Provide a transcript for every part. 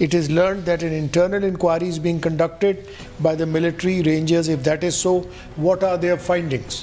It is learned that an internal inquiry is being conducted by the military rangers. If that is so, what are their findings?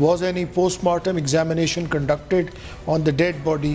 was any postmortem examination conducted on the dead body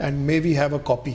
and may we have a copy?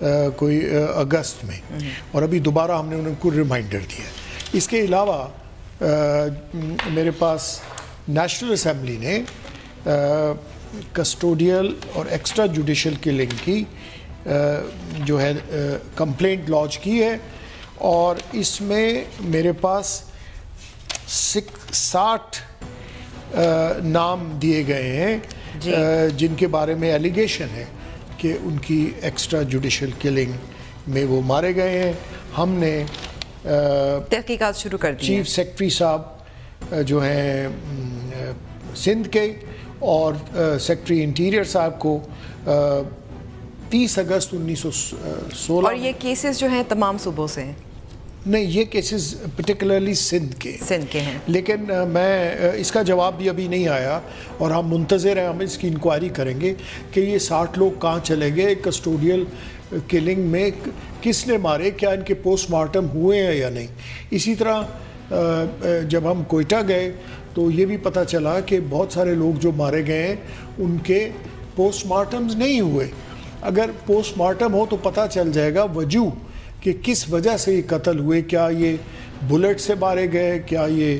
کوئی اگست میں, اور ابھی دوبارہ ہم نے ان کو reminder دیا. اس کے علاوہ میرے پاس نیشنل اسمبلی نے کسٹوڈیل اور ایکسٹرا جوڈیشل کلنگ کی جو ہے کمپلینٹ لانچ کی ہے, اور اس میں میرے پاس 60 نام دیے گئے ہیں جن کے بارے میں ایلیگیشن ہے کہ ان کی ایکسٹرا جوڈیشل کلنگ میں وہ مارے گئے ہیں. ہم نے تحقیقات شروع کر دی. چیف سیکرٹری صاحب جو ہیں سندھ کے اور سیکرٹری انٹیریئر صاحب کو 30 اگست 1916, اور یہ کیسز جو ہیں تمام صوبوں سے ہیں؟ نہیں, یہ کیسز پرٹیکولرلی سندھ کے ہیں, لیکن میں اس کا جواب بھی ابھی نہیں آیا, اور ہم منتظر ہیں, ہم اس کی انکوائری کریں گے کہ یہ 60 لوگ کہاں چلے گئے, کسٹوڈیل کلنگ میں کس نے مارے, کیا ان کے پوسٹ مارٹم ہوئے ہیں یا نہیں. اسی طرح جب ہم کوئٹہ گئے تو یہ بھی پتہ چلا کہ بہت سارے لوگ جو مارے گئے ہیں ان کے پوسٹ مارٹمز نہیں ہوئے. اگر پوسٹ مارٹم ہو تو پتہ چل جائے گا وجوہ کہ کس وجہ سے یہ قتل ہوئے, کیا یہ بلٹ سے مارے گئے, کیا یہ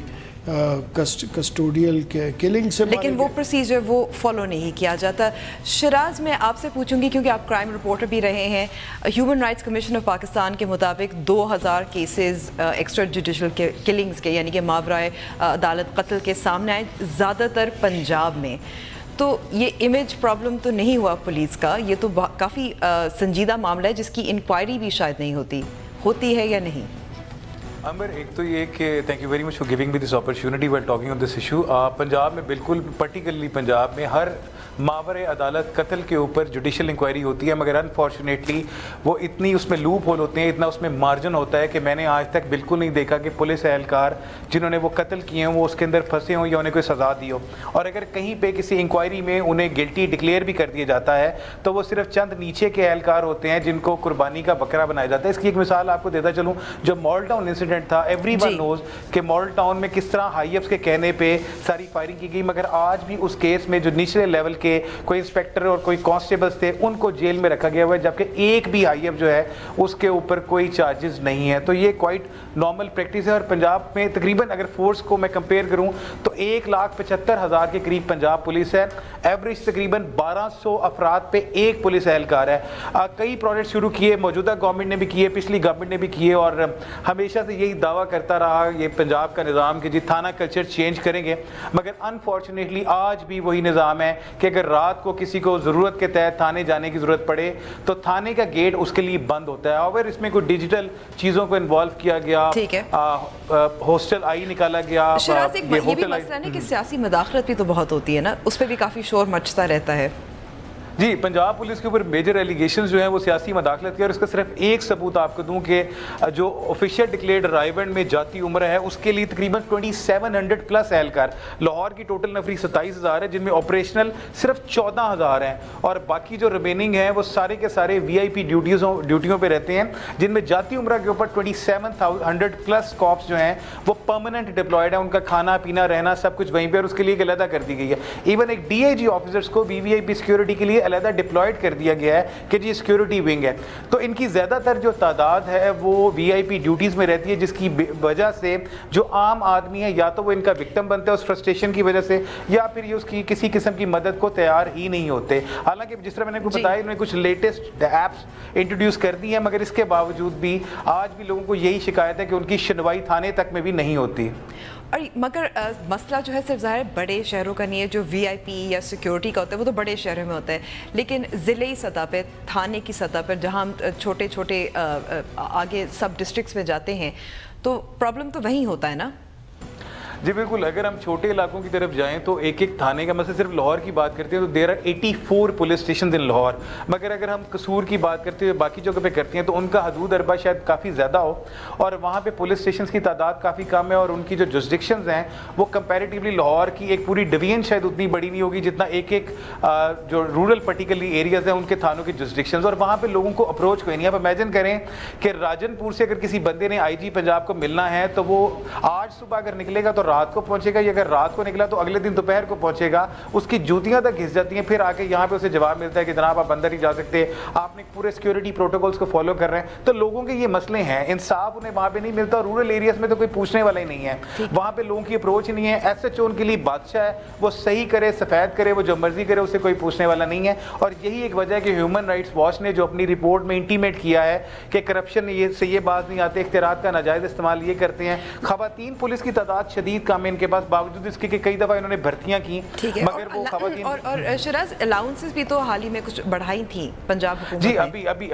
کسٹوڈیل کلنگ سے مارے گئے. لیکن وہ پروسیجر وہ فالو نہیں کیا جاتا. شراز, میں آپ سے پوچھوں گی کیونکہ آپ کرائم رپورٹر بھی رہے ہیں, human rights commission of Pakistan کے مطابق 2000 کیسز ایکسٹرا جوڈیشل کلنگز کے یعنی کہ ماورائے عدالت قتل کے سامنے آئے, زیادہ تر پنجاب میں. تو یہ امیج پرابلم تو نہیں ہوا پولیس کا, یہ تو کافی سنجیدہ معاملہ ہے جس کی انکوائری بھی شاید نہیں ہوتی ہے یا نہیں؟ عمر, ایک تو یہ کہ thank you very much for giving me this opportunity while talking on this issue. Punjab میں بالکل پرٹیکولرلی پنجاب میں ہر ماورِ عدالت قتل کے اوپر جوڈیشل انکوائری ہوتی ہے, مگر انفارچونیٹلی وہ اتنی اس میں لوپ ہول ہوتے ہیں, اتنا اس میں مارجن ہوتا ہے کہ میں نے آج تک بالکل نہیں دیکھا کہ پولیس اہلکار جنہوں نے وہ قتل کیے ہیں وہ اس کے اندر پھنسے ہوں یا انہیں کوئی سزا دی ہو. اور اگر کہیں پہ کسی انکوائری میں انہیں گلٹی ڈکلیئر بھی کر دیا جاتا ہے تو وہ صرف چند نیچے کے اہلکار ہوتے ہیں جن کو قربانی کا بکرا بنایا جاتا ہے. اس کی ایک مثال آپ کو دیتا چلوں, جو ماڈل ٹاؤن انسیڈنٹ تھا, ایوری ون نوز کہ ماڈل ٹاؤن میں کس طرح ہائی ایپس کے کہنے پہ ساری فائرنگ کی گئی, مگر آج بھی اس کیس میں جو نچلے لیول کے کوئی انسپیکٹر اور کوئی کانسٹیبلز تھے ان کو جیل میں رکھا گیا ہوا ہے, جبکہ ایک بھی آئی ایف جو ہے اس کے اوپر کوئی چارجز نہیں ہے. تو یہ کوائٹ نارمل پریکٹس ہے. اور پنجاب میں تقریباً اگر فورس کو میں کمپیئر کروں تو 1,75,000 کے قریب پنجاب پولیس ہے, ایوریج تقریباً 1200 افراد پہ ایک پولیس اہلکار ہے. کئی پروجیکٹ شروع کیے, موجودہ گورنمنٹ نے بھی کیے, پچھلی گورنمنٹ نے بھی کیے, اور ہمیشہ سے یہی دعویٰ کرتا رہا یہ پنجاب کا نظام کہ جی تھانہ کلچر چینج کریں گے, مگر انفارچونیٹلی آج بھی وہی نظام ہے کہ اگر رات کو کسی کو ضرورت کے تحت تھانے جانے کی ضرورت پڑے تو تھانے کا گیٹ اس کے لیے بند ہوتا ہے. اور اس میں کوئی ڈیجیٹل چیزوں کو انوالو کیا گیا, ہاسٹل آئی نکالا گیا. شراز, یہ بھی مسئلہ ہے کہ سیاسی مداخلت بھی تو بہت ہوتی ہے نا, اس پہ بھی کافی شور مچتا رہتا ہے. جی, پنجاب پولیس کے اوپر میجر ایلیگیشنز جو ہیں وہ سیاسی مداخلت کی, اور اس کا صرف ایک ثبوت آپ کو دوں کہ جو آفیشیل ڈکلیئرڈ رائیونڈ میں جاتی عمر ہے اس کے لیے تقریباً 2700 پلس اہلکار. لاہور کی ٹوٹل نفری 27,000 ہے, جن میں آپریشنل صرف 14,000 ہیں, اور باقی جو ریمیننگ ہیں وہ سارے کے سارے وی آئی پی ڈیوٹیوں پہ رہتے ہیں, جن میں جاتی عمرہ کے اوپر 2700 پلس کاپس جو ہیں وہ پرماننٹ ڈپلائڈ ہیں. ان کا کھانا پینا رہنا سب کچھ وہیں پہ, اور اس کے لیے ایک علیحدہ کر دی گئی ہے. ایون ایک ڈی آئی جی آفیسرس کو وی آئی پی سیکورٹی کے لیے علیحدہ ڈپلائڈ کر دیا گیا ہے کہ جی سیکورٹی ونگ ہے. تو ان کی زیادہ تر جو تعداد ہے وہ وی آئی پی ڈیوٹیز میں رہتی ہے, جس کی وجہ سے جو عام آدمی ہے یا تو وہ ان کا وکٹم بنتے ہیں اس فرسٹریشن کی وجہ سے, یا پھر یہ اس کی کسی قسم کی مدد کو تیار ہی نہیں ہوتے. حالانکہ جس طرح میں نے کو بتایا انہوں نے کچھ لیٹسٹ ایپس انٹروڈیوس کر دی ہیں, مگر اس کے باوجود بھی آج بھی لوگوں کو یہی شکایت ہے کہ ان کی سنوائی تھانے تک میں بھی نہیں ہوتی. اور مگر مسئلہ جو ہے صرف ظاہر بڑے شہروں کا نہیں ہے, جو وی آئی پی یا سیکیورٹی کا ہوتا ہے وہ تو بڑے شہروں میں ہوتا ہے, لیکن ضلعی سطح پہ, تھانے کی سطح پر جہاں ہم چھوٹے چھوٹے آگے سب ڈسٹرکٹس میں جاتے ہیں تو پرابلم تو وہیں ہوتا ہے نا. جی بالکل, اگر ہم چھوٹے علاقوں کی طرف جائیں تو ایک ایک تھانے کا, مثلا صرف لاہور کی بات کرتے ہیں تو دیر آر 84 پولیس اسٹیشنز ان لاہور, مگر اگر ہم قصور کی بات کرتے ہوئے باقی جگہ پہ کرتے ہیں تو ان کا حدود اربع شاید کافی زیادہ ہو, اور وہاں پہ پولیس اسٹیشنز کی تعداد کافی کم ہے, اور ان کی جو جوسڈکشنز ہیں وہ کمپیریٹیولی لاہور کی ایک پوری ڈویژن شاید اتنی بڑی نہیں ہوگی جتنا ایک ایک جو رورل پرٹیکولرلی ایریاز ہیں ان کے تھانوں کی جوسڈکشنز, اور وہاں پہ لوگوں کو اپروچ کوئی نہیں. آپ امیجن کریں کہ راجن پور سے اگر کسی بندے نے آئی جی پنجاب کو ملنا ہے تو وہ آج صبح اگر نکلے گا تو رات کو پہنچے گا, یا اگر رات کو نکلا تو اگلے دن دوپہر کو پہنچے گا, اس کی جوتیاں تک گھس جاتی ہیں. پھر آ کے یہاں پہ اسے جواب ملتا ہے کہ جناب آپ اندر ہی جا سکتے, آپ نے پورے سیکیورٹی پروٹوکولز کو فالو کر رہے ہیں. تو لوگوں کے یہ مسئلے ہیں, انصاف انہیں وہاں پہ نہیں ملتا. رورل ایریاز میں تو کوئی پوچھنے والا ہی نہیں ہے, وہاں پہ لوگوں کی اپروچ نہیں ہے. ایس ایچ او ان کے لیے بادشاہ ہے, وہ صحیح کرے سفید کرے, وہ جو مرضی کرے, اسے کوئی پوچھنے والا نہیں ہے. اور یہی ایک وجہ ہے کہ ہیومن رائٹس واچ نے جو اپنی رپورٹ میں انٹیمیٹ کیا ہے کہ کرپشن سے یہ باز نہیں آتے, اختیارات کا ناجائز استعمال یہ کرتے ہیں. خواتین پولیس کی تعداد شدید کم ہے ان کے پاس, باوجود اس کے کہ کئی دفعہ انہوں نے بھرتیاں کی, مگر وہ خواتین اور شراز الاؤنسز بھی تو حال ہی میں کچھ بڑھائی تھیں پنجاب حکومت جی.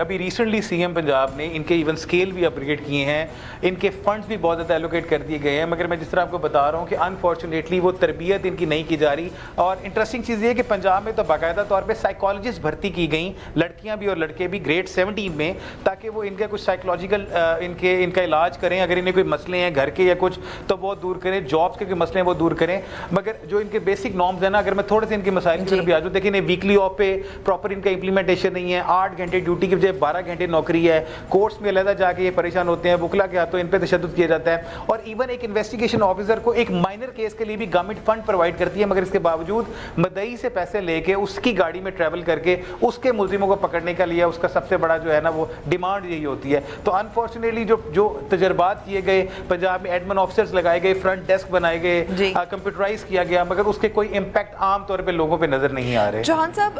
ابھی ریسنٹلی سی ایم پنجاب نے ان کے ایون اسکیل بھی اپگریڈ کیے ہیں, ان کے فنڈز بھی بہت زیادہ ایلوکیٹ کر دیے گئے ہیں. مگر میں جس طرح آپ کو بتا رہا ہوں کہ انفارچونیٹلی وہ تربیت ان کی نہیں کی جا رہی. اور انٹرسٹنگ چیز یہ ہے کہ پنجاب میں تو باقاعدہ طور پہ سائیکالوجسٹ بھرتی کی گئیں, لڑکیاں بھی اور لڑکے بھی, گریڈ 17 میں, تاکہ وہ ان کا کچھ سائیکولوجیکل ان کا علاج کریں. اگر انہیں کوئی مسئلے ہیں گھر کے یا کچھ تو وہ دور کریں, جابس کے کوئی مسئلے ہیں وہ دور کریں. مگر جو ان کے بیسک نارمز ہیں نا, اگر میں تھوڑے سے ان کے مسائل کی طرف بھی آ جاؤں, دیکھیں ویکلی آف پہ پراپر ان کا امپلیمنٹیشن نہیں ہے, 8 گھنٹے ڈیوٹی کی بجائے 12 گھنٹے نوکری ہے, کورٹس میں علیحدہ جا کے یہ پریشان ہوتے ہیں, وکلا کے ہاتھوں ان پہ تشدد کیا جاتا ہے. اور ایون ایک انویسٹیگیشن آفیسر کو ایک مائنر کیس کے لیے بھی گورنمنٹ فنڈ پرووائڈ کرتی ہے, مگر اس کے باوجود مدعی سے پیسے لے کے اس کی گاڑی میں ٹریول کر کے اس کے ملزموں کو پکڑنے کا لیے اس کا سب سے بڑا جو ہے نا وہ ڈیمانڈ یہی ہوتی ہے. تو انفارچونیٹلی جو تجربات کیے گئے پنجاب میں, ایڈمن آفیسرز لگائے گئے, فرنٹ ڈیسک بنائے گئے, کمپیوٹرائز کیا گیا, مگر اس کے کوئی امپیکٹ عام طور پہ لوگوں پہ نظر نہیں آ رہے. چوہان صاحب,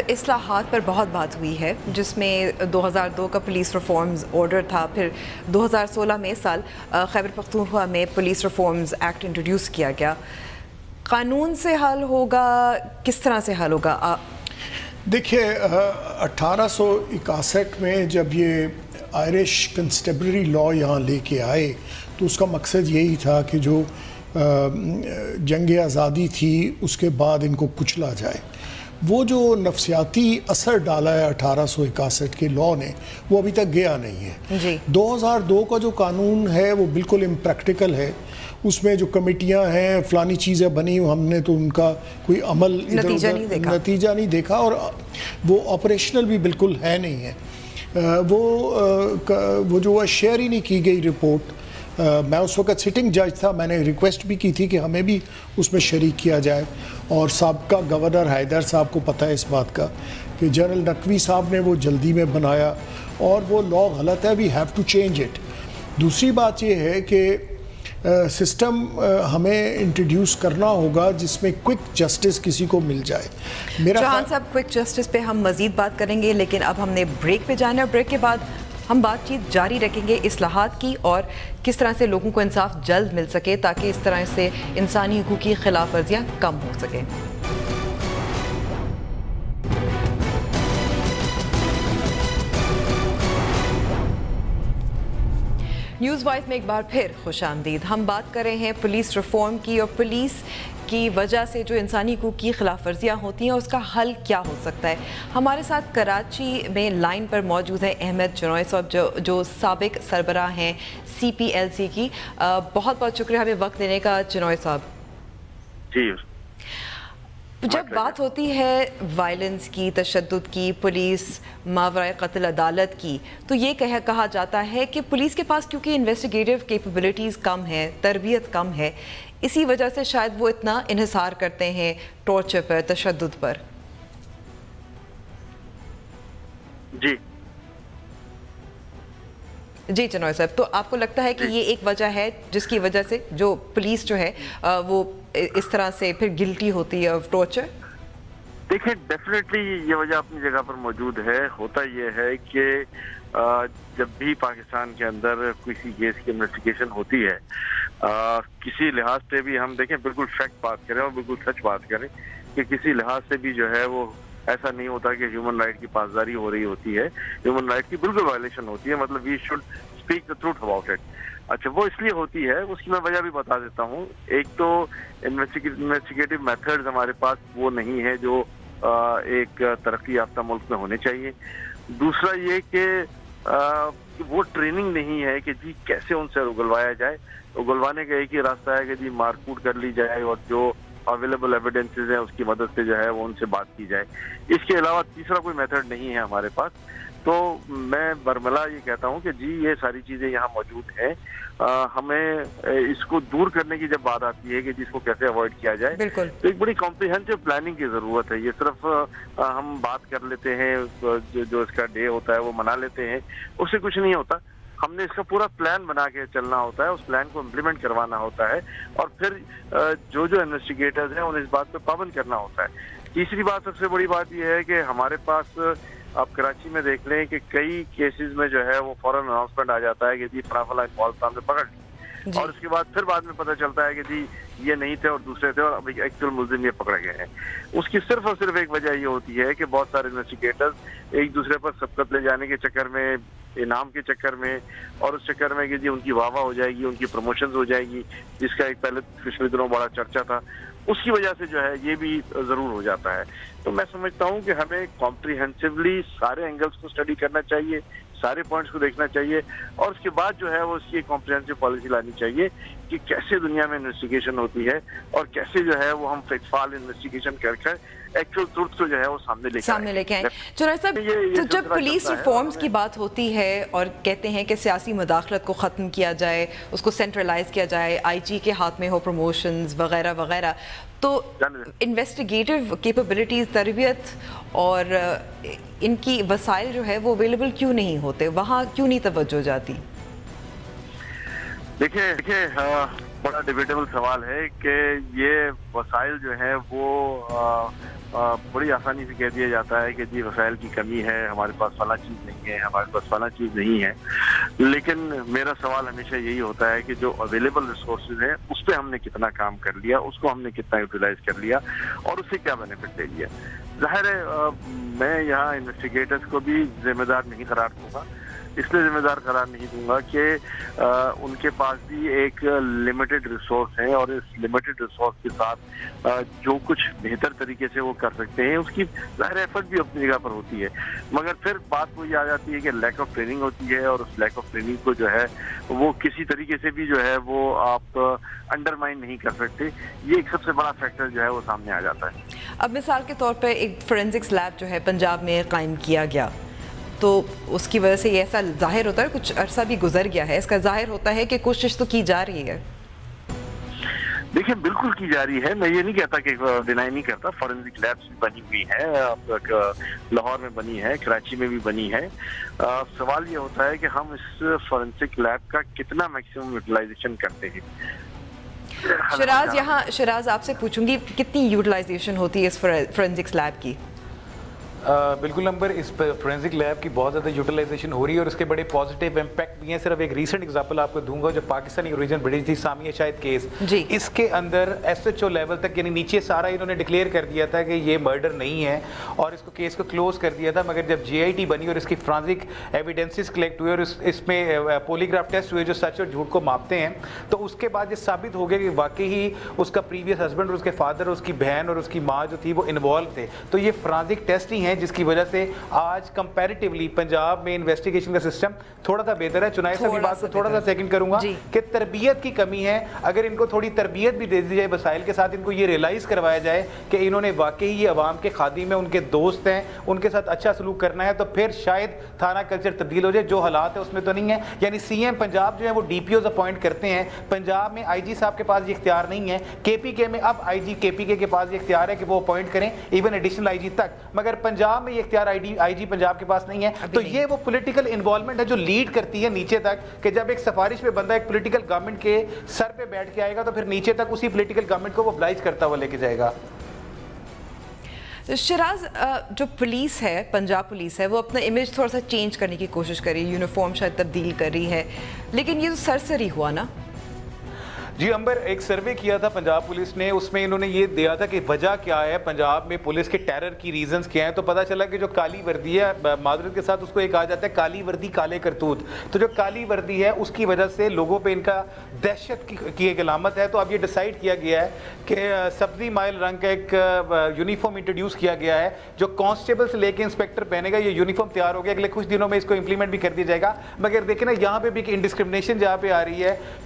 اصلاحات پر بہت بات ہوئی ہے, جس میں 2002 کا پولیس ریفارمز آرڈر تھا, پھر 2016 میں سال خیبر پختونخوا میں پولیس ریفارمز ایکٹ انٹروڈیوس کیا گیا. قانون سے حل ہوگا, کس طرح سے حل ہوگا؟ دیکھیے 1861 میں جب یہ آئرش کنسٹیبلری لا یہاں لے کے آئے تو اس کا مقصد یہی تھا کہ جو جنگ آزادی تھی اس کے بعد ان کو کچلا جائے. وہ جو نفسیاتی اثر ڈالا ہے 1861 کے لاء نے, وہ ابھی تک گیا نہیں ہے. 2002 کا جو قانون ہے وہ بالکل امپریکٹیکل ہے. اس میں جو کمیٹیاں ہیں, فلانی چیزیں بنی, ہم نے تو ان کا کوئی عمل نتیجہ نہیں دیکھا, اور وہ آپریشنل بھی بالکل ہے نہیں ہے. وہ جو شیئر ہی نہیں کی گئی رپورٹ. میں اس وقت سٹنگ جج تھا, میں نے ریکویسٹ بھی کی تھی کہ ہمیں بھی اس میں شریک کیا جائے, اور سابقہ گورنر حیدر صاحب کو پتہ ہے اس بات کا کہ جنرل نقوی صاحب نے وہ جلدی میں بنایا, اور وہ لاء غلط ہے, we have to change it. دوسری بات یہ ہے کہ سسٹم ہمیں انٹروڈیوس کرنا ہوگا جس میں کوئک جسٹس کسی کو مل جائے. چوہان صاحب, کوئک جسٹس پہ ہم مزید بات کریں گے, لیکن اب ہم نے بریک پہ جانا ہے. بریک کے بعد ہم بات چیت جاری رکھیں گے اصلاحات کی, اور کس طرح سے لوگوں کو انصاف جلد مل سکے تاکہ اس طرح سے انسانی حقوق کی خلاف ورزیاں کم ہو سکیں. نیوز وائز میں ایک بار پھر خوش آمدید. ہم بات کر رہے ہیں پولیس ریفارم کی, اور پولیس کی وجہ سے جو انسانی حقوق کی خلاف ورزیاں ہوتی ہیں اس کا حل کیا ہو سکتا ہے. ہمارے ساتھ کراچی میں لائن پر موجود ہیں احمد جنوئی صاحب, جو سابق سربراہ ہیں CPLC کی. بہت بہت شکریہ ہمیں وقت دینے کا جنوئی صاحب. جی, جب بات ہوتی ہے وائلنس کی, تشدد کی, پولیس ماورائے قتل عدالت کی, تو یہ کہا جاتا ہے کہ پولیس کے پاس کیونکہ انویسٹیگیٹو کیپیبلٹیز کم ہے, تربیت کم ہے, اسی وجہ سے شاید وہ اتنا انحصار کرتے ہیں ٹارچر پر, تشدد پر. جی جی جنوئی صاحب, تو آپ کو لگتا ہے کہ یہ ایک وجہ ہے جس کی وجہ سے جو پولیس جو ہے وہ اس طرح سے پھر گلٹی ہوتی ہے آف ٹارچر؟ دیکھیں, ڈیفینیٹلی یہ وجہ اپنی جگہ پر موجود ہے. ہوتا یہ ہے کہ جب بھی پاکستان کے اندر کسی کیس کی انویسٹیگیشن ہوتی ہے, کسی لحاظ سے بھی ہم دیکھیں, بالکل فیکٹ بات کریں اور بالکل سچ بات کریں کہ کسی لحاظ سے بھی جو ہے وہ ایسا نہیں ہوتا کہ ہیومن رائٹ کی پاسداری ہو رہی ہوتی ہے. ہیومن رائٹ کی بالکل وائلیشن ہوتی ہے. مطلب we should speak the truth about it. اچھا, وہ اس لیے ہوتی ہے, اس کی میں وجہ بھی بتا دیتا ہوں. ایک تو انویسٹیگیٹو میتھڈز ہمارے پاس وہ نہیں ہے جو ایک ترقی یافتہ ملک میں ہونے چاہیے. دوسرا یہ کہ وہ ٹریننگ نہیں ہے کہ جی کیسے ان سے اگلوایا جائے. اگلوانے کا ایک ہی راستہ ہے کہ جی مارکوٹ کر لی جائے اور جو اویلیبل ایویڈنسز ہیں اس کی مدد سے جو ہے وہ ان سے بات کی جائے. اس کے علاوہ تیسرا کوئی میتھڈ نہیں ہے ہمارے پاس. تو میں برملا یہ کہتا ہوں کہ جی یہ ساری چیزیں یہاں موجود ہیں، ہمیں اس کو دور کرنے کی جب بات آتی ہے کہ جس کو کیسے اوائڈ کیا جائے تو ایک بڑی کمپریہنسو پلاننگ کی ضرورت ہے. یہ صرف ہم بات کر لیتے ہیں، جو اس کا ڈے ہوتا ہے وہ منا لیتے ہیں، اس سے کچھ نہیں ہوتا. ہم نے اس کا پورا پلان بنا کے چلنا ہوتا ہے، اس پلان کو امپلیمنٹ کروانا ہوتا ہے، اور پھر جو انویسٹیگیٹرز ہیں انہیں اس بات پہ پابند کرنا ہوتا ہے. تیسری بات، سب سے بڑی بات یہ ہے کہ ہمارے پاس آپ کراچی میں دیکھ لیں کہ کئی کیسز میں جو ہے وہ فوراً اناؤنسمنٹ آ جاتا ہے کہ جی فلاں انوالو نے پکڑ لی، اور اس کے بعد میں پتہ چلتا ہے کہ جی یہ نہیں تھے اور دوسرے تھے اور اب ایکچوئل ملزم یہ پکڑے گئے ہیں. اس کی صرف اور صرف ایک وجہ یہ ہوتی ہے کہ بہت سارے انویسٹیگیٹرز ایک دوسرے پر سبقت لے جانے کے چکر میں، انعام کے چکر میں، اور اس چکر میں کہ جی ان کی واہ واہ ہو جائے گی، ان کی پروموشنز ہو جائے گی، جس کا ایک پہلے پچھلے دنوں بڑا چرچا تھا، اس کی وجہ سے جو ہے یہ بھی ضرور ہو جاتا ہے. تو میں سمجھتا ہوں کہ ہمیں کمپریہنسولی سارے اینگلز کو اسٹڈی کرنا چاہیے، سارے پوائنٹس کو دیکھنا چاہیے، اور اس کے بعد جو ہے وہ اس کی ایک کمپریہنسو پالیسی لانی چاہیے کہ کیسے دنیا میں انویسٹیگیشن ہوتی ہے، اور کیسے جو ہے وہ ہم فال انویسٹیگیشن کر کر ایکچوئل ٹروتھ کو جو ہے وہ سامنے لے کے آئیں. چنائے صاحب، تو جب پولیس ریفارمز کی بات ہوتی ہے اور کہتے ہیں کہ سیاسی مداخلت کو ختم کیا جائے، اس کو سینٹرلائز کیا جائے، آئی جی کے ہاتھ میں ہو پروموشنز وغیرہ وغیرہ، تو انویسٹیگیٹو کیپبلٹیز، تربیت اور ان کی وسائل جو ہے وہ اویلیبل کیوں نہیں ہوتے؟ وہاں کیوں نہیں توجہ جاتی؟ دیکھیں بڑا ڈیبیٹیبل سوال ہے کہ یہ وسائل جو ہے وہ بڑی آسانی سے کہہ دیا جاتا ہے کہ جی وسائل کی کمی ہے، ہمارے پاس فلاں چیز نہیں ہے، ہمارے پاس فلاں چیز نہیں ہے. لیکن میرا سوال ہمیشہ یہی ہوتا ہے کہ جو اویلیبل ریسورسز ہیں اس پہ ہم نے کتنا کام کر لیا، اس کو ہم نے کتنا یوٹیلائز کر لیا، اور اس سے کیا بینیفٹ لے لیا. ظاہر ہے میں یہاں انویسٹیگیٹرز کو بھی ذمہ دار نہیں قرار دوں گا، اس لیے ذمہ دار قرار نہیں دوں گا کہ ان کے پاس بھی ایک لمیٹڈ ریسورس ہے، اور اس لمیٹڈ ریسورس کے ساتھ جو کچھ بہتر طریقے سے وہ کر سکتے ہیں اس کی ظاہر ایفرٹ بھی اپنی جگہ پر ہوتی ہے. مگر پھر بات وہ یہ آ جاتی ہے کہ لیک آف ٹریننگ ہوتی ہے، اور اس لیک آف ٹریننگ کو جو ہے وہ کسی طریقے سے بھی جو ہے وہ آپ انڈرمائن نہیں کر سکتے. یہ ایک سب سے بڑا فیکٹر جو ہے وہ سامنے آ جاتا ہے. اب مثال کے طور پہ ایک فورینزکس لیب جو ہے پنجاب میں قائم کیا گیا، تو اس کی وجہ سے یہ ایسا ظاہر ہوتا ہے، کچھ عرصہ بھی گزر گیا ہے، اس کا ظاہر ہوتا ہے کہ کوشش تو کی جا رہی ہے. دیکھیں بالکل کی جا رہی ہے، میں یہ نہیں کہتا کہ ڈینائی نہیں کرتا. فورینزک لیبس بھی بنی ہوئی ہیں، لاہور میں بنی ہے، کراچی میں بھی بنی ہے. سوال یہ ہوتا ہے کہ ہم اس فورینزک لیب کا کتنا میکسیمم یوٹیلائزیشن کرتے ہیں. شراز آپ سے پوچھوں گی کتنی یوٹیلائزیشن ہوتی ہے اس فورینزکس لیب کی؟ بالکل نمبر اس فورینزک لیب کی بہت زیادہ یوٹیلائزیشن ہو رہی ہے، اور اس کے بڑے پازیٹیو امپیکٹ بھی ہیں. صرف ایک ریسنٹ ایگزامپل آپ کو دوں گا، جو پاکستانی اوریجن برٹش تھی سامیہ شاہد کیس، اس کے اندر ایس ایچ او لیول تک یعنی نیچے سارا انہوں نے ڈکلیئر کر دیا تھا کہ یہ مرڈر نہیں ہے، اور اس کو کیس کو کلوز کر دیا تھا. مگر جب جے آئی ٹی بنی اور اس کی فرانزک ایویڈنسز کلیکٹ ہوئے اور اس میں پولیگراف ٹیسٹ ہوئے جو سچ اور جھوٹ کو ماپتے ہیں، تو اس کے بعد یہ ثابت ہو گیا کہ واقعی ہی اس کا پریویس ہسبینڈ اور اس کے فادر اور اس کی بہن اور اس کی ماں جو تھی وہ انوالو تھے. تو یہ فرانزک ٹیسٹ ہی ہیں جس کی وجہ سے آج کمپیریٹیولی پنجاب میں انویسٹیگیشن کا سسٹم تھوڑا سا بہتر ہے. چنائے صاحب کی بات کو تھوڑا سا سیکنڈ کروں گا کہ تربیت کی کمی ہے. اگر ان کو تھوڑی تربیت بھی دے دی جائے، وسائل کے ساتھ ان کو یہ ریئلائز کروایا جائے کہ انہوں نے واقعی یہ عوام کے خادم ہیں، ان کے دوست ہیں، ان کے ساتھ اچھا سلوک کرنا ہے، تو پھر شاید تھانہ کلچر تبدیل ہو جائے. جو حالات ہے اس میں تو نہیں ہے. یعنی سی ایم پنجاب جو ہے وہ ڈی پی اوز اپوائنٹ کرتے ہیں. پنجاب میں آئی جی صاحب کے پاس یہ اختیار نہیں ہے. کے پی کے میں اب آئی جی کے پی کے پاس یہ اختیار ہے کہ وہ اپوائنٹ کریں ایون ایڈیشنل آئی جی تک. مگر پنجاب میں یہ اختیار آئی جی پنجاب کے پاس نہیں ہے. تو یہ وہ پولیٹیکل انوالومنٹ ہے جو لیڈ کرتی ہے نیچے تک، کہ جب ایک سفارش پہ بندہ ایک پولیٹیکل گورنمنٹ کے سر پہ بیٹھ کے آئے گا تو پھر نیچے تک اسی پولیٹیکل گورنمنٹ کو وہ ابلائج کرتا ہوا لے کے جائے گا. شراز، جو پولیس ہے، پنجاب پولیس ہے، وہ اپنا امیج تھوڑا سا چینج کرنے کی کوشش کر رہی ہے، یونیفارم شاید تبدیل کر رہی ہے، لیکن یہ تو سرسری ہوا نا. جی امبر، ایک سروے کیا تھا پنجاب پولیس نے، اس میں انہوں نے یہ دیا تھا کہ وجہ کیا ہے پنجاب میں پولیس کے ٹیرر کی ریزنز کیا ہیں. تو پتہ چلا کہ جو کالی وردی ہے، معذرت کے ساتھ اس کو ایک کہا جاتا ہے کالی وردی کالے کرتوت. تو جو کالی وردی ہے اس کی وجہ سے لوگوں پہ ان کا دہشت کی ایک علامت ہے. تو اب یہ ڈیسائیڈ کیا گیا ہے کہ سبزی مائل رنگ کا ایک یونیفارم انٹروڈیوس کیا گیا ہے جو کانسٹیبل سے لے کے انسپیکٹر پہنے گا. یہ یونیفارم تیار ہو گیا، اگلے کچھ دنوں میں اس کو امپلیمنٹ بھی کر دیا جائے گا. مگر دیکھیں نا، یہاں پہ بھی ایک انڈسکرمنیشن جہاں پہ آ رہی ہے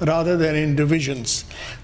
rather than in divisions,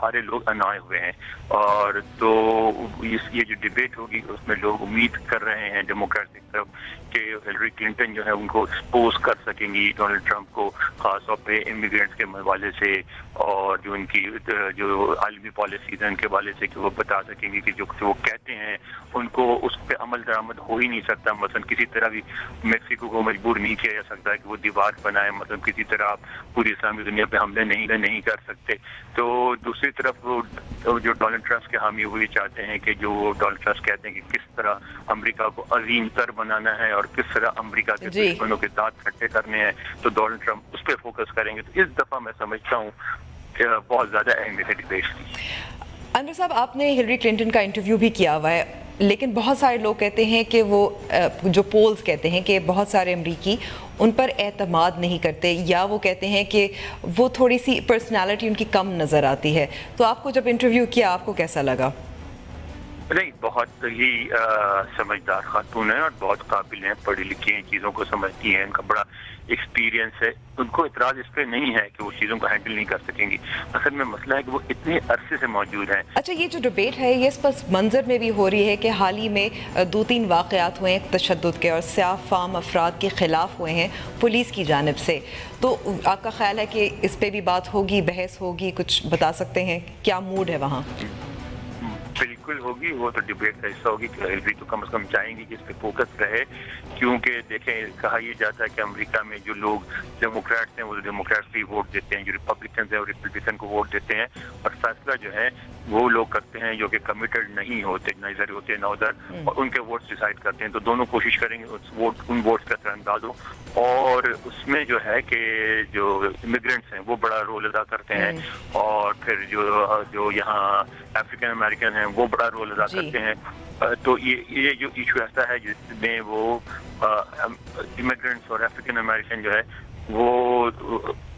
سارے لوگ انائے ہوئے ہیں. اور تو یہ جو ڈبیٹ ہوگی اس میں لوگ امید کر رہے ہیں ڈیموکریٹ کی طرف کہ ہلری کلنٹن جو ہے ان کو ایکسپوز کر سکیں گی ڈونلڈ ٹرمپ کو, خاص طور پہ امیگرینٹس کے حوالے سے, اور جو ان کی جو عالمی پالیسیز ہیں ان کے حوالے سے, کہ وہ بتا سکیں گے کہ جو وہ کہتے ہیں ان کو اس پہ عمل درآمد ہو ہی نہیں سکتا. مثلا کسی طرح بھی میکسیکو کو مجبور نہیں کیا جا سکتا کہ وہ دیوار بنائے, مطلب کسی طرح آپ پوری اسلامی دنیا پہ حملے نہیں کر سکتے. تو دوسری طرف جو ڈونلڈ ٹرمپ کے حامی ہوئے چاہتے ہیں کہ جو ڈونلڈ ٹرمپ کہتے ہیں کہ کس طرح امریکہ کو عظیم تر بنانا ہے اور کس طرح امریکہ کے دشمنوں کے دانت کھٹے کرنے ہیں, تو ڈونلڈ ٹرمپ اس پہ فوکس کریں گے. تو اس دفعہ میں سمجھتا ہوں کہ بہت زیادہ اہمیت ہے ڈبیٹ کی. انور صاحب, آپ نے ہلری کلنٹن کا انٹرویو بھی کیا ہوا ہے, لیکن بہت سارے لوگ کہتے ہیں کہ وہ جو پولز کہتے ہیں کہ بہت سارے امریکی ان پر اعتماد نہیں کرتے, یا وہ کہتے ہیں کہ وہ تھوڑی سی پرسنالٹی ان کی کم نظر آتی ہے. تو آپ کو جب انٹرویو کیا آپ کو کیسا لگا؟ نہیں, بہت ہی سمجھدار خاتون ہیں اور بہت قابل ہیں, پڑھی لکھی ہیں, چیزوں کو سمجھتی ہیں, ان کا بڑا ایکسپیرینس ہے. ان کو اعتراض اس پہ نہیں ہے کہ وہ چیزوں کو ہینڈل نہیں کر سکیں گی. اصل میں مسئلہ ہے کہ وہ اتنے عرصے سے موجود ہیں. اچھا, یہ جو ڈبیٹ ہے یہ اس پس منظر میں بھی ہو رہی ہے کہ حال ہی میں 2-3 واقعات ہوئے ہیں تشدد کے اور سیاہ فام افراد کے خلاف ہوئے ہیں پولیس کی جانب سے. تو آپ کا خیال ہے کہ اس پہ بھی بات ہوگی, بحث ہوگی, کچھ بتا سکتے ہیں کیا موڈ ہے وہاں؟ بالکل ہوگی, وہ تو ڈبیٹ کا حصہ ہوگی کہ ہلری تو کم از کم چاہیں گی کہ اس پہ فوکس رہے, کیونکہ دیکھیں کہا یہ جاتا ہے کہ امریکہ میں جو لوگ ڈیموکریٹس ہیں وہ ڈیموکریٹس ہی ووٹ دیتے ہیں, جو ریپبلکنز ہیں وہ ریپبلکن کو ووٹ دیتے ہیں, اور فیصلہ جو ہے وہ لوگ کرتے ہیں جو کہ کمیٹڈ نہیں ہوتے, نہ ادھر ہوتے نہ ادھر, اور ان کے ووٹس ڈیسائیڈ کرتے ہیں. تو دونوں کوشش کریں گے ان ووٹس کا اثر انداز ہو, اور اس میں جو ہے کہ جو امیگرینٹس ہیں وہ بڑا رول ادا کرتے ہیں, اور پھر جو یہاں افریقن امریکن ہیں وہ بڑا رول ادا کرتے ہیں. تو یہ جو ایشو ایسا ہے جس میں وہ امیگرینٹس اور افریقن امریکن جو ہے وہ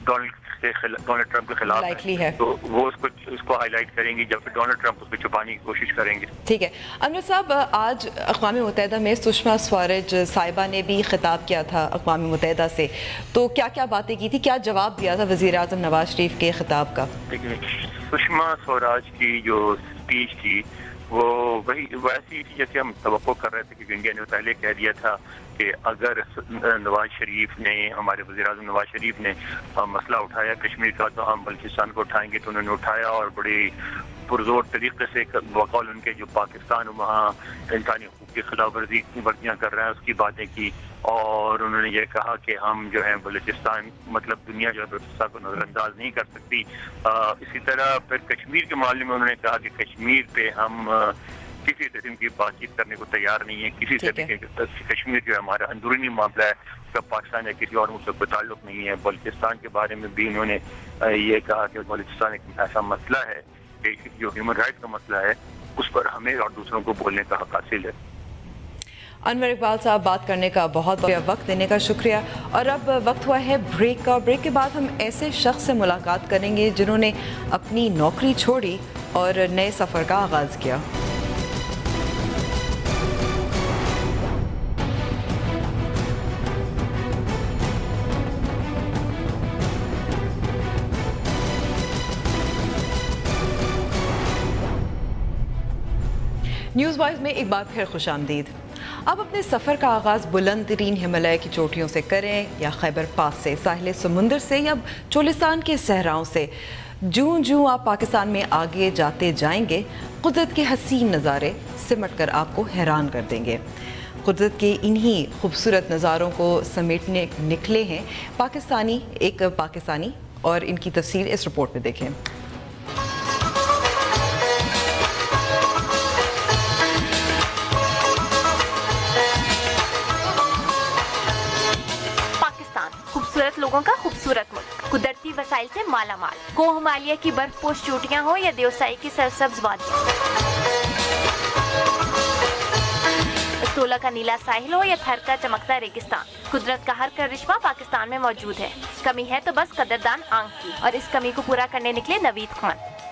ڈونلڈ ٹرمپ کے خلاف ہے, تو وہ اس کو ہائی لائٹ کریں گی, جب ڈونلڈ ٹرمپ اس کو چھپانے کی کوشش کریں گے. ٹھیک ہے. انور صاحب, آج اقوام متحدہ میں سشما سوراج صاحبہ نے بھی خطاب کیا تھا اقوام متحدہ سے, تو کیا کیا باتیں کی تھی, کیا جواب دیا تھا وزیر اعظم نواز شریف کے خطاب کا؟ سشما سوراج کی جو اسپیچ تھی وہ ویسی تھی جیسے ہم توقع کر رہے تھے, کہ انڈیا نے پہلے کہہ دیا تھا کہ اگر نواز شریف نے, ہمارے وزیر اعظم نواز شریف نے مسئلہ اٹھایا کشمیر کا, تو ہم بلوچستان کو اٹھائیں گے. تو انہوں نے اٹھایا اور بڑی پرزور طریقے سے بقول ان کے جو پاکستان وہاں انسانی حقوق کی خلاف ورزیاں کر رہا ہے اس کی باتیں کی, اور انہوں نے یہ کہا کہ ہم جو ہیں بلوچستان, مطلب دنیا جو ہے بلوچستان کو نظر انداز نہیں کر سکتی. اسی طرح پھر کشمیر کے معاملے میں انہوں نے کہا کہ کشمیر پہ ہم کسی قسم کی بات چیت کرنے کو تیار نہیں ہے, کسی طریقے کا کشمیر جو ہے ہمارا اندرونی معاملہ ہے, اس کا پاکستان یا کسی اور ملک سے کوئی تعلق نہیں ہے. بلوچستان کے بارے میں بھی انہوں نے یہ کہا کہ بلوچستان ایک ایسا مسئلہ ہے کہ جو ہیومن رائٹ کا مسئلہ ہے اس پر ہمیں اور دوسروں کو بولنے کا حق حاصل ہے. انور اقبال صاحب, بات کرنے کا بہت وقت دینے کا شکریہ. اور اب وقت ہوا ہے بریک کا. بریک کے بعد ہم ایسے شخص سے ملاقات کریں گے جنہوں نے اپنی نوکری چھوڑی اور نئے سفر کا آغاز کیا. نیوز وائز میں ایک بار پھر خوش آمدید. آپ اپنے سفر کا آغاز بلند ترین ہمالیہ کی چوٹیوں سے کریں, یا خیبر پاس سے, ساحل سمندر سے, یا چولستان کے صحراؤں سے, جوں آپ پاکستان میں آگے جاتے جائیں گے قدرت کے حسین نظارے سمٹ کر آپ کو حیران کر دیں گے. قدرت کے انہی خوبصورت نظاروں کو سمیٹنے نکلے ہیں ایک پاکستانی, اور ان کی تفصیل اس رپورٹ میں دیکھیں. لوگوں کا خوبصورت ملک, قدرتی وسائل سے مالا مال, کو ہمالیہ کی برف پوش چوٹیاں ہو یا دیوسائی کی سرسبز وادیاں, استولا کا نیلا ساحل ہو یا تھر کا چمکتا ریگستان, قدرت کا ہر کرشمہ پاکستان میں موجود ہے. کمی ہے تو بس قدردان آنکھ کی, اور اس کمی کو پورا کرنے نکلے نوید Khan.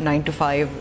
9 to 5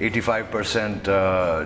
85%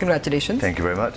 Congratulations। Thank you very much।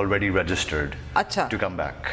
already registered to come back।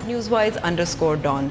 @newswise_dawn।